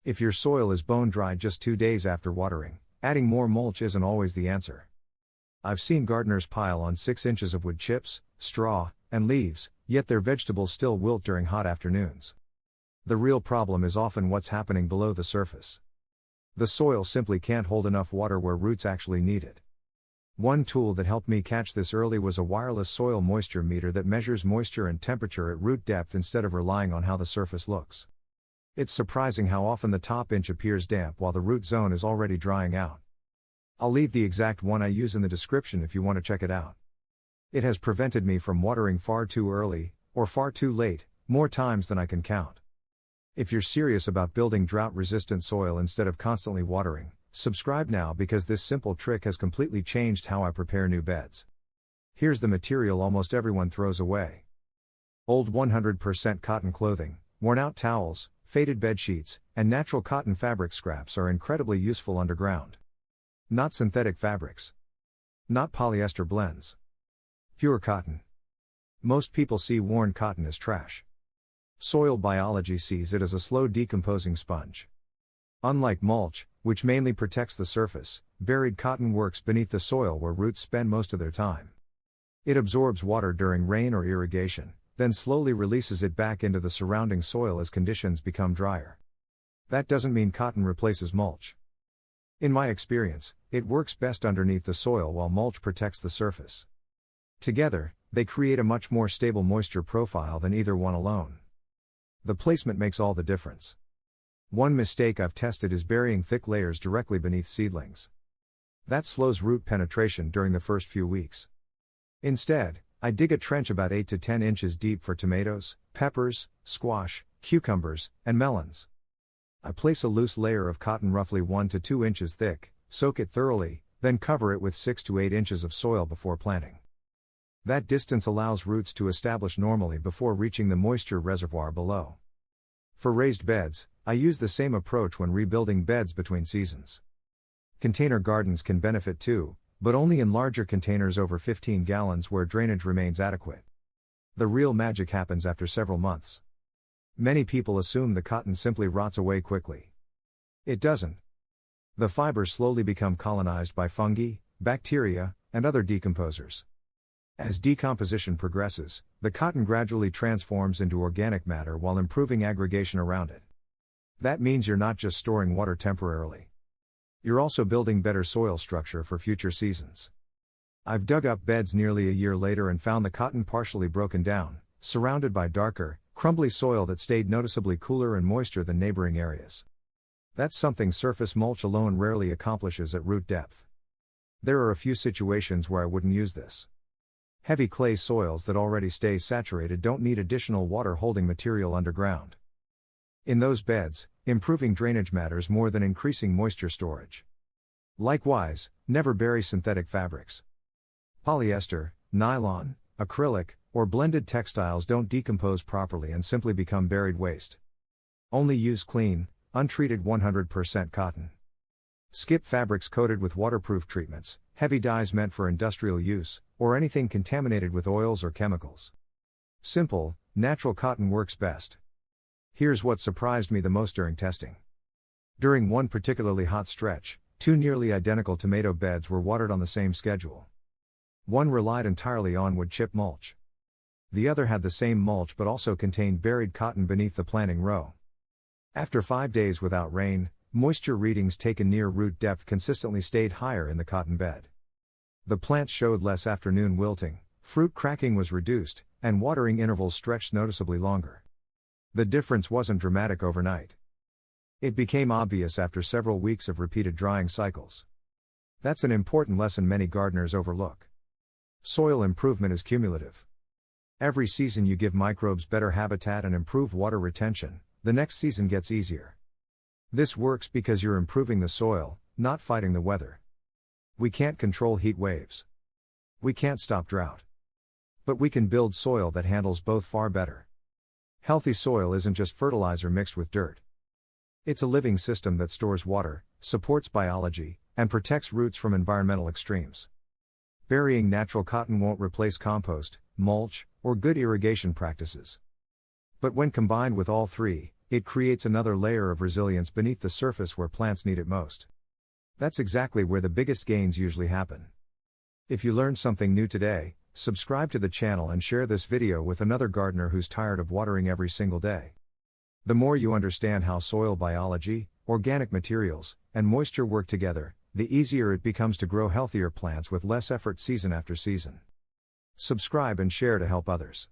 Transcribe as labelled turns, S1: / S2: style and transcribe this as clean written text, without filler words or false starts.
S1: If your soil is bone dry just 2 days after watering, adding more mulch isn't always the answer. I've seen gardeners pile on 6 inches of wood chips, straw, and leaves, yet their vegetables still wilt during hot afternoons. The real problem is often what's happening below the surface. The soil simply can't hold enough water where roots actually need it. One tool that helped me catch this early was a wireless soil moisture meter that measures moisture and temperature at root depth instead of relying on how the surface looks. It's surprising how often the top inch appears damp while the root zone is already drying out. I'll leave the exact one I use in the description if you want to check it out. It has prevented me from watering far too early, or far too late, more times than I can count. If you're serious about building drought-resistant soil instead of constantly watering, subscribe now because this simple trick has completely changed how I prepare new beds. Here's the material almost everyone throws away. Old 100% cotton clothing, worn-out towels, faded bed sheets, and natural cotton fabric scraps are incredibly useful underground. Not synthetic fabrics. Not polyester blends. Pure cotton. Most people see worn cotton as trash. Soil biology sees it as a slow decomposing sponge. Unlike mulch, which mainly protects the surface, buried cotton works beneath the soil where roots spend most of their time. It absorbs water during rain or irrigation, then slowly releases it back into the surrounding soil as conditions become drier. That doesn't mean cotton replaces mulch. In my experience, it works best underneath the soil while mulch protects the surface. Together, they create a much more stable moisture profile than either one alone. The placement makes all the difference. One mistake I've tested is burying thick layers directly beneath seedlings. That slows root penetration during the first few weeks. Instead, I dig a trench about 8 to 10 inches deep for tomatoes, peppers, squash, cucumbers, and melons. I place a loose layer of cotton roughly 1 to 2 inches thick, soak it thoroughly, then cover it with 6 to 8 inches of soil before planting. That distance allows roots to establish normally before reaching the moisture reservoir below. For raised beds, I use the same approach when rebuilding beds between seasons. Container gardens can benefit too, but only in larger containers over 15 gallons where drainage remains adequate. The real magic happens after several months. Many people assume the cotton simply rots away quickly. It doesn't. The fibers slowly become colonized by fungi, bacteria, and other decomposers. As decomposition progresses, the cotton gradually transforms into organic matter while improving aggregation around it. That means you're not just storing water temporarily. You're also building better soil structure for future seasons. I've dug up beds nearly a year later and found the cotton partially broken down, surrounded by darker, crumbly soil that stayed noticeably cooler and moister than neighboring areas. That's something surface mulch alone rarely accomplishes at root depth. There are a few situations where I wouldn't use this. Heavy clay soils that already stay saturated don't need additional water-holding material underground. In those beds, improving drainage matters more than increasing moisture storage. Likewise, never bury synthetic fabrics. Polyester, nylon, acrylic, or blended textiles don't decompose properly and simply become buried waste. Only use clean, untreated 100% cotton. Skip fabrics coated with waterproof treatments, heavy dyes meant for industrial use, or anything contaminated with oils or chemicals. Simple, natural cotton works best. Here's what surprised me the most during testing. During one particularly hot stretch, 2 nearly identical tomato beds were watered on the same schedule. One relied entirely on wood chip mulch. The other had the same mulch but also contained buried cotton beneath the planting row. After 5 days without rain, moisture readings taken near root depth consistently stayed higher in the cotton bed. The plants showed less afternoon wilting, fruit cracking was reduced, and watering intervals stretched noticeably longer. The difference wasn't dramatic overnight. It became obvious after several weeks of repeated drying cycles. That's an important lesson many gardeners overlook. Soil improvement is cumulative. Every season you give microbes better habitat and improve water retention, the next season gets easier. This works because you're improving the soil, not fighting the weather. We can't control heat waves. We can't stop drought. But we can build soil that handles both far better. Healthy soil isn't just fertilizer mixed with dirt. It's a living system that stores water, supports biology, and protects roots from environmental extremes. Burying natural cotton won't replace compost, mulch, or good irrigation practices. But when combined with all three, it creates another layer of resilience beneath the surface where plants need it most. That's exactly where the biggest gains usually happen. If you learned something new today, subscribe to the channel and share this video with another gardener who's tired of watering every single day. The more you understand how soil biology, organic materials, and moisture work together, the easier it becomes to grow healthier plants with less effort season after season. Subscribe and share to help others.